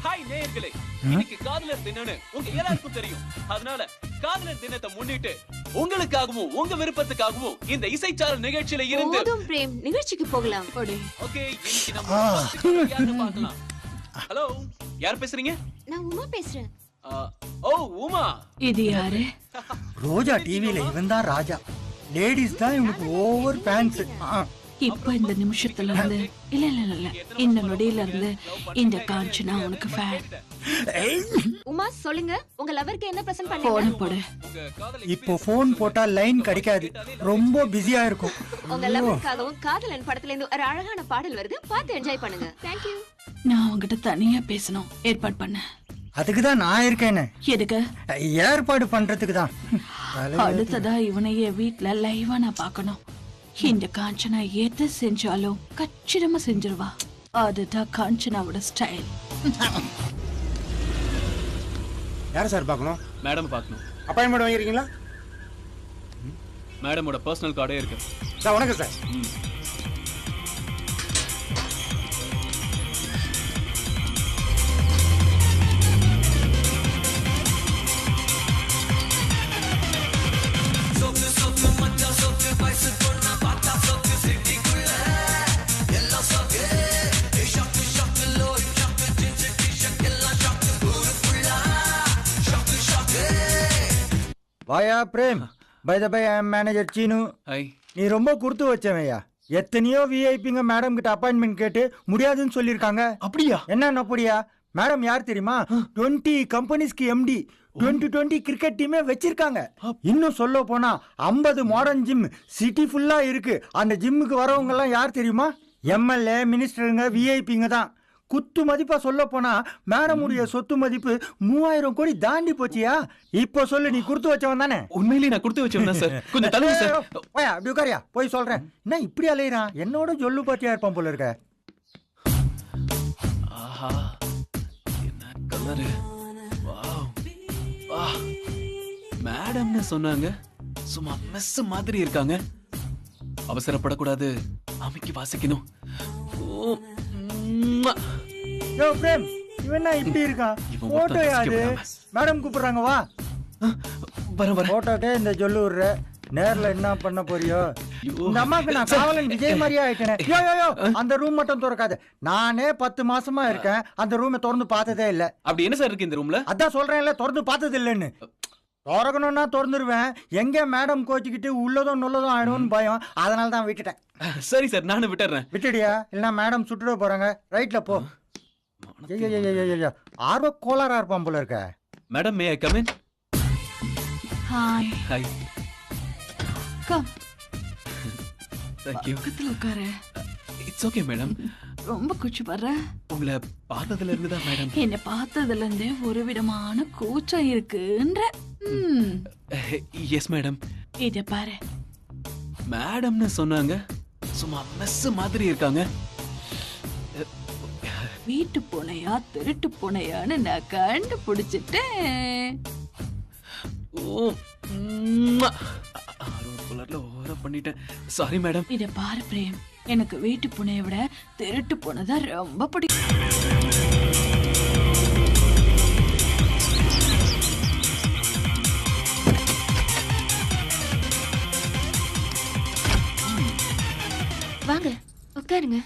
Hi நேயர்களே, இன்னைக்கு காதலர் தினம்னு உங்க எல்லாருக்கும் தெரியும். அதனால காதலர் தினத்தை முன்னிட்டு உங்களுக்காகவும் உங்க விருப்பத்துக்காகவும் இந்த இசைச்சாரல் நிகழ்ச்சியில இருந்து போதும் பிரேம், நிகழ்ச்சிக்கு போகலாம். ஓகே, இன்னைக்கு நம்ம யாரை பார்க்கலாம். ஹலோ, யார் பேசுறீங்க? நான் உமா பேசுறேன். ஓ உமா, இது யாரு? ரோஜா டிவில இவன் தான் ராஜா. லேடிஸ் தான் இவனுக்கு ஓவர் ஃபேன்ஸ். இப்ப இந்த நிமிஷத்துல இருந்து இல்ல இல்ல இல்ல இந்த நொடியில இருந்து இந்த காஞ்சனா உனக்கு ஃபேன். உமா சொல்லுங்க, உங்க லவருக்கு என்ன பிரசன்ட் போன் பண்ணீங்க? போடு. இப்போ போன் போட்டா லைன் கிடைக்காது, ரொம்ப பிஸியா இருக்கும். உங்க லவருக்காகவும் காதலன் படத்துல இருந்து ஒரு அழகான பாடல் வருது, பார்த்து என்ஜாய் பண்ணுங்க. Thank you. நான் உன்கிட்ட தனியா பேசணும், ஏற்பாடு பண்ண. அதுக்கு தான் நான் இருக்கேன்னு. எதுக்கு? ஏற்பாடு பண்றதுக்கு தான். அடுத்ததா இவனைய வீட்ல லைவா நான் பார்க்கணும். இந்த காஞ்சனா எதை செஞ்சாலும் கச்சிதமா செஞ்சிருவா. அதுதான் காஞ்சனாவோட ஸ்டைல். யார் சார் பார்க்கணும்? மேடம் பார்க்கணும். அப்பாயின்மெண்ட் வாங்கிருக்கீங்களா? மேடமோட பர்சனல் கார்டே இருக்கு. சார் வணக்கம் சார். வாயா Prem. By the by, I am manager Seenu. Hi. நீ ரொம்ப கொடுத்து வச்சவையா. எத்தனையோ விஐபிங்க மேடம் கிட்ட அப்பாயின்மெண்ட் கேட்டு முடியாதுன்னு சொல்லியிருக்காங்க. அப்படியா? என்ன அப்படியா? மேடம் யார் தெரியுமா? 20 கம்பெனிஸ்க்கு எம்டி, 20 கிரிக்கெட் டீமே வச்சிருக்காங்க. இன்னும் சொல்ல போனா 50 மாடர்ன் ஜிம் சிட்டி ஃபுல்லா இருக்கு. அந்த ஜிம்முக்கு வரவங்க எல்லாம் யார் தெரியுமா? எம்எல்ஏ, மினிஸ்டருங்க, விஐபிங்க தான். குத்து மதிப்பா சொல்ல போனா மேடமுடைய சொத்து மதிப்பு 3000 கோடி தாண்டி போச்சியா. இப்போ சொல்லு, நீ கொடுத்து வச்சவன் தானே? உண்மையிலேயே நான் கொடுத்து வச்சவன் சார். கொஞ்சம் தள்ளுங்க சார். போயா, அப்படி உட்காரியா, போய் சொல்றேன். என்ன இப்படி அலையிறான்? என்னோட ஜொல்லு பாத்தியா இருப்பான் போல இருக்க. ஆஹா, என்ன கலரு! வாவ், வா. மேடம்னு சொன்னாங்க, சும்மா மெஸ் மாதிரி இருக்காங்க. அவசரப்படக்கூடாது, அமைக்கி வாசிக்கணும். ஓ, ம்மா. யோ பிரேம், இவன் என்ன இப்படி இருக்கான்? இவன் போட்டோ மொத்தம் யாரு? ரசிக்கப்படாம. மேடம் கூப்பிடுறாங்க, வா. வர போட்டோட்டே இந்த ஜொல்லு விடுற. நேர்ல என்ன பண்ண போறியோ? இந்த அம்மாக்கு நான் காவலன் விஜய் மாதிரியா ஆயிட்டேனே. யோ யோ யோ, அந்த ரூம் மட்டும் திறக்காத. நானே 10 மாசமா இருக்கேன், அந்த ரூமை திறந்து பார்த்ததே இல்ல. அப்படி என்ன சார் இருக்கு இந்த ரூம்ல? அதான் சொல்றேன்ல, திறந்து பார்த்தது இல்லைன்னு. திறக்கணும்னா திறந்துருவேன். எங்க மேடம் கோச்சிக்கிட்டு உள்ளதும் நுள்ளதும் ஆயிடும்னு பயம். அதனால தான் விட்டுட்டேன். சரி சார், நானும் விட்டுறேன். விட்டுடியா? இல்ல மேடம் சுட்டுட போறாங்க. ரைட்ல போ. ஆர்வ கோளாரா இருப்பான் போல இருக்க. Madam, May I come in? Hi. Hi. Come. Thank you. பக்கத்துல உட்காரு. It's okay madam. ரொம்ப குச்சி வர்ற. உங்களை பார்த்ததுல இருந்து தான் மேடம். என்ன பார்த்ததுல இருந்தே ஒரு விதமான கூச்சம் இருக்குன்ற. Yes madam. இத பாரு. மேடம்னு சொன்னாங்க, சும்மா மெஸ் மாதிரி இருக்காங்க. வீட்டு பூனையா திருட்டு பூனையான்னு நான் கண்டுபிடிச்சிட்டேன். ஓ, கலர்ல ஓவரா பண்ணிட்டேன். Sorry madam. இத பாரு பிரேம், எனக்கு வீட்டு பூனையை விட திருட்டு பூனை தான் ரொம்ப பிடிக்கும். வாங்க உட்காருங்க.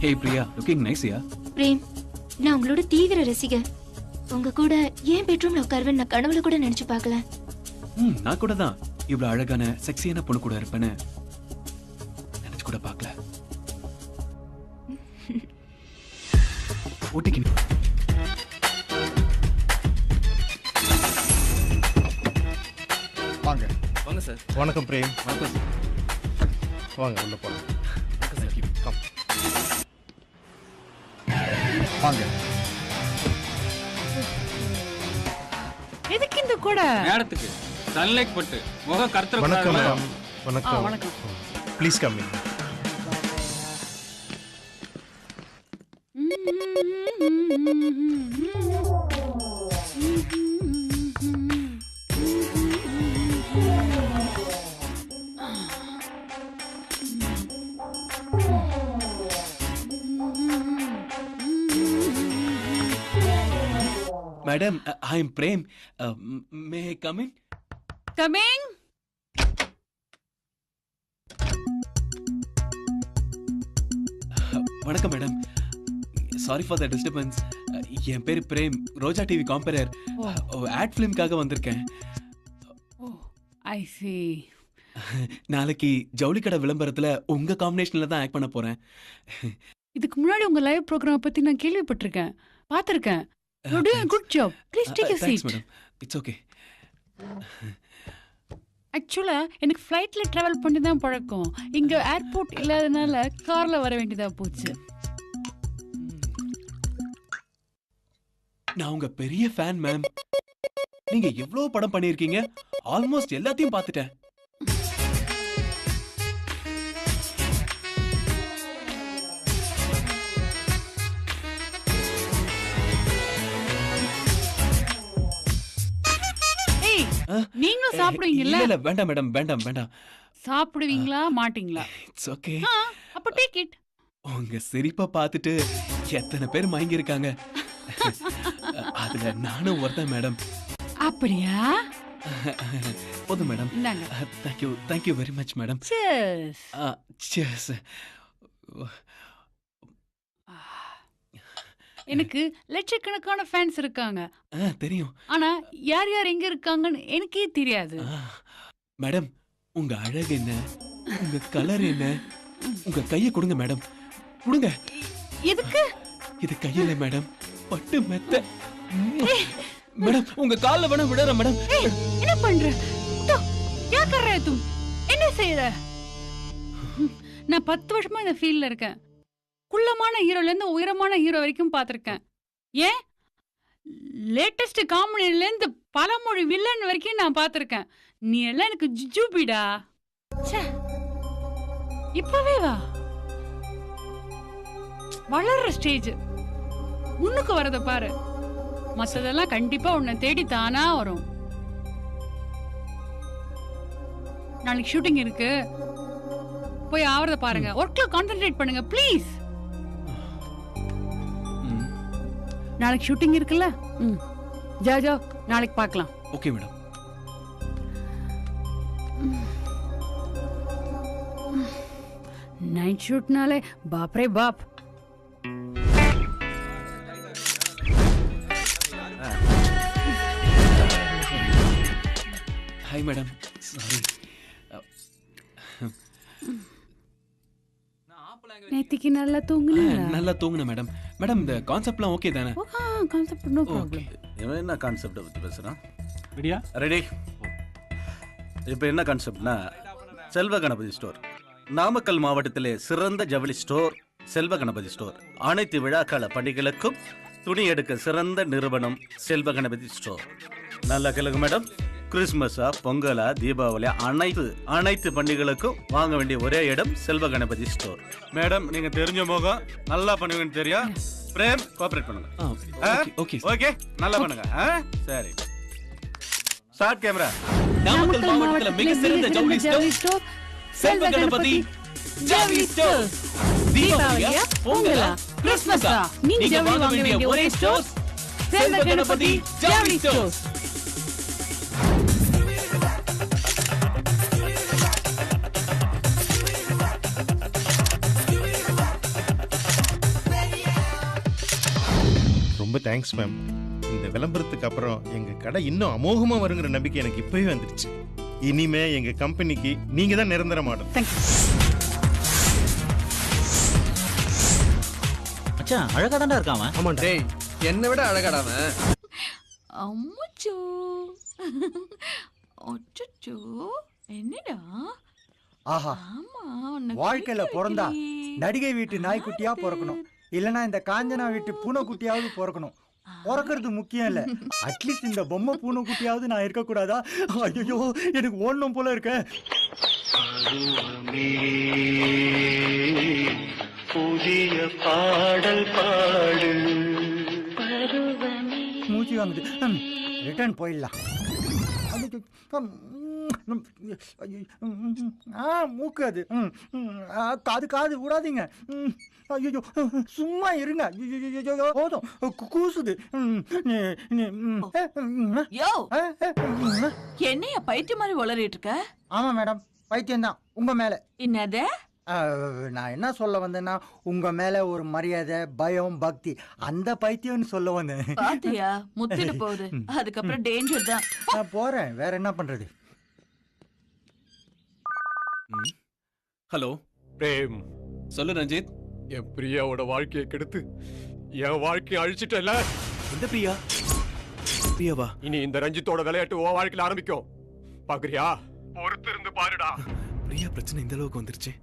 Hey Priya, looking nice யா. பிரேம், நான் உங்களோட தீவிர ரசிகர். உங்க கூட ஏன் பெட்ரூம்ல உட்காருவேன் நான் கனவுல கூட நினைச்சு பார்க்கல. நான் கூட தான் இவ்வளவு அழகான செக்ஸியான பொண்ணு கூட இருப்பேன்னு நினைச்சு கூட பார்க்கல. ஓட்டிக்கு வாங்க. வாங்க சார். வணக்கம் பிரேம். வணக்கம் சார். வாங்க உள்ள போலாம். Thank you. கம். வாங்க. எதுக்கு இந்த கூட? நேரத்துக்கு சன்லைட் பட்டு முகம் கருத்துற வணக்கம் கூடாதுல. மேடம். வணக்கம். வணக்கம். Please come in. Madam I am Prem. May I come in? Coming. வணக்கம் madam. Sorry for the disturbance. என் பேரு Prem, Roja TV compere. Ad ஃபிலிம்காக வந்திருக்கேன். I see. நாளைக்கு ஜவுளி கடை விளம்பரத்துல உங்க காம்பினேஷன்ல தான் ஆக்ட் பண்ண போறேன். இதுக்கு முன்னாடி உங்க லைவ் ப்ரோக்ராம் பத்தி நான் கேள்விப்பட்டிருக்கேன், பார்த்திருக்கேன். You're doing a good job. Please take a Thanks seat. Madam. It's okay. ஆக்சுவலா எனக்கு ஃப்ளைட்ல டிராவல் பண்ணி தான் பழக்கம். இங்க ஏர்போர்ட் இல்லாதனால கார்ல வர வேண்டியதா போச்சு. நான் உங்க பெரிய ஃபேன் மேம். நீங்க எவ்வளவு படம் பண்ணிருக்கீங்க, ஆல்மோஸ்ட் எல்லாத்தையும் பார்த்துட்டேன். ஏய், நீங்களும் சாப்பிடுவீங்கல்ல? இல்ல வேண்டாம் மேடம், வேண்டாம் வேண்டாம். சாப்பிடுவீங்களா மாட்டீங்களா? It's okay. அப்ப டேக் இட். உங்க சிரிப்பை பார்த்துட்டு எத்தனை பேர் மயங்கி இருக்காங்க. அதுல நானும் ஒருத்தன் மேடம். அப்படியா? போதும் மேடம். இந்தாங்க. Thank you very much madam. Cheers. Cheers. எனக்கு லட்சக்கணக்கான ஃபேன்ஸ் இருக்காங்க. தெரியும். ஆனா யார் யார் எங்க இருக்காங்கன்னு எனக்கே தெரியாது. மேடம், உங்க அழகு என்ன, உங்க கலர் என்ன, உங்க கையை கொடுங்க மேடம், கொடுங்க. எதுக்கு? இது கையில மேடம், பட்டு மெத்த. மேடம், உங்க கால்ல வேணா விடுற மேடம். என்ன பண்ற? क्या कर रहे तुम? என்ன செய்யற? நான் 10 வருஷமா இந்த ஃபீல்ட்ல இருக்கேன். குள்ளமான ஹீரோல இருந்து உயரமான ஹீரோ வரைக்கும் பார்த்திருக்கேன். ஏன் லேட்டஸ்ட் காமெடில இருந்து பலமொழி வில்லன் வரைக்கும் நான் பார்த்திருக்கேன். நீ எல்லாம் எனக்கு ஜுஜுபிடா. ச்சே, இப்பவே வா. வளர்ற ஸ்டேஜ், முன்னுக்கு வரத பாரு. மத்ததெல்லாம் கண்டிப்பா உன்னை தேடி தானா வரும். நாளைக்கு ஷூட்டிங் இருக்கு, போய் ஆவறத பாருங்க. ஒர்க்ல கான்சென்ட்ரேட் பண்ணுங்க ப்ளீஸ். நாளைக்கு ஷூட்டிங் இருக்குல்ல? ஜா ஜா, நாளைக்கு பார்க்கலாம். Okay madam. நைட் ஷூட்னாலே பாப்ரே பாப். Hi madam, sorry. நேத்திக்கு நல்லா தூங்குனீங்களா? நல்லா தூங்குன மேடம். மேடம், இந்த கான்செப்ட்லாம் ஓகே தானே? Concept no problem. இவன் என்ன கான்செப்டை பற்றி பேசுகிறான்? ரெடியா? ரெடி. இப்போ என்ன கான்செப்ட்னா, செல்வ கணபதி ஸ்டோர். நாமக்கல் மாவட்டத்திலே சிறந்த ஜவுளி ஸ்டோர் செல்வ கணபதி ஸ்டோர். அனைத்து விழாக்கால பண்டிகைகளுக்கும் துணி எடுக்க சிறந்த நிறுவனம் செல்வ கணபதி ஸ்டோர். நல்லா கேளுங்க மேடம். கிறிஸ்மஸா, பொங்கலா, தீபாவளியா, அனைத்து பண்டிகைகளுக்கும் வாங்க வேண்டிய ஒரே இடம் செல்வ கணபதி ஸ்டோர். மேடம், நீங்க தெரிஞ்ச முகம், நல்லா பண்ணுவீங்கன்னு தெரியும். பிரேம், கோஆபரேட் பண்ணுங்க. ஓகே ஓகே, நல்லா பண்ணுங்க. சரி, ஸ்டார்ட் கேமரா. நாமக்கல் மாவட்டத்துல மிக சிறந்த ஜவுளி ஸ்டோர் செல்வ கணபதி ஜவுளி ஸ்டோர். தீபாவளியா, பொங்கலா, கிறிஸ்மஸா, நீங்க வாங்க வேண்டிய ஒரே ஸ்டோர் செல்வ கணபதி ஜவுளி ஸ்டோர். ரொம்ப தேங்க்ஸ் மேம். இந்த விளம்பரத்துக்கு அப்புறம் எங்க கடை இன்னும் அமோகமா வருங்கிற நம்பிக்கை எனக்கு இப்பவே வந்துருச்சு. இனிமே எங்க கம்பெனிக்கு நீங்க தான் நிரந்தர மாடல். மச்சான், அழகா தான்டா இருக்கான் அவன். ஆமாண்டா. டேய், என்னை விட அழகாடாம. அம்முச்சோ, அச்சச்சோ, என்னடா? ஆஹா, ஆமா, உன்னை வாழ்க்கையில குளிக்க பிறந்தா வைக்கலையே. நடிகை வீட்டு நாய்க்குட்டியா பிறக்கணும், இல்லனா இந்த காஞ்சனா வீட்டு பூனைக்குட்டியாவது பிறக்கணும். பிறக்கிறது முக்கியம் இல்ல, அட்லீஸ்ட் இந்த பொம்மை பூனைக்குட்டியாவது நான் இருக்க கூடாதா? ஐயோ, எனக்கு ஓடணும் போல இருக்க. புதிய பாடல் பாடு மூச்சு வாங்குது, ரிட்டர்ன் போயிடலாம். மூக்கு அது. காது காது விடாதீங்க. ஐயோ சும்மா இருங்க. போதும் கூசுது. யோ என்னைய பைத்தியம் மாதிரி உளறிட்டு இருக்க? ஆமா மேடம், பைத்தியம் தான் உங்க மேல. என்னது? நான் என்ன சொல்ல வந்தேன்னா, உங்க மேல ஒரு மரியாதை, பயம், பக்தி, அந்த பைத்தியம்னு சொல்ல வந்தேன். பாத்தியா முத்திட்டு போகுது. அதுக்கப்புறம் டேஞ்சர் தான். நான் போறேன், வேற என்ன பண்றது? ஹலோ பிரேம், சொல்லு ரஞ்சித். என் பிரியாவோட வாழ்க்கையை கெடுத்து என் வாழ்க்கையை அழிச்சிட்டல. எந்த பிரியா? பிரியாவா? இனி இந்த ரஞ்சித்தோட விளையாட்டு உன் வாழ்க்கையில ஆரம்பிக்கும். பாக்குறியா? பொறுத்து இருந்து பாருடா. பிரியா பிரச்சனை இந்த அளவுக்கு வந்துருச்சு.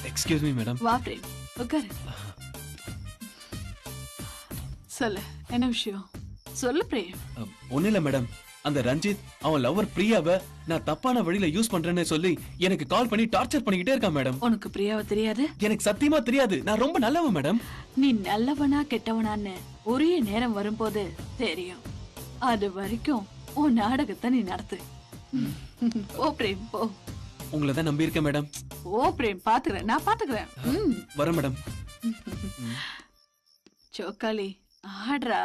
Excuse me madam. வா பிரேம், உட்காரு. சொல்லு, என்ன விஷயம்? சொல்லு பிரேம். ஒன்னும் இல்ல மேடம், அந்த ரஞ்சித் அவன் லவர் பிரியாவை நான் தப்பான வழியில யூஸ் பண்றேன்னு சொல்லி எனக்கு கால் பண்ணி டார்ச்சர் பண்ணிக்கிட்டே இருக்கான் மேடம். உனக்கு பிரியாவை தெரியாது? எனக்கு சத்தியமா தெரியாது. நான் ரொம்ப நல்லவன் மேடம். நீ நல்லவனா கெட்டவனான்னு உரிய நேரம் வரும்போது தெரியும். அது வரைக்கும் உன் நாடகத்தை நீ நடத்து. ஓ பிரேம் போ. உங்களை தான் நம்பி இருக்கேன் மேடம். ஓ பிரேம், பாத்துக்கிறேன், நான் பாத்துக்கிறேன். வரேன் மேடம். சோக்காளி ஆடுறா.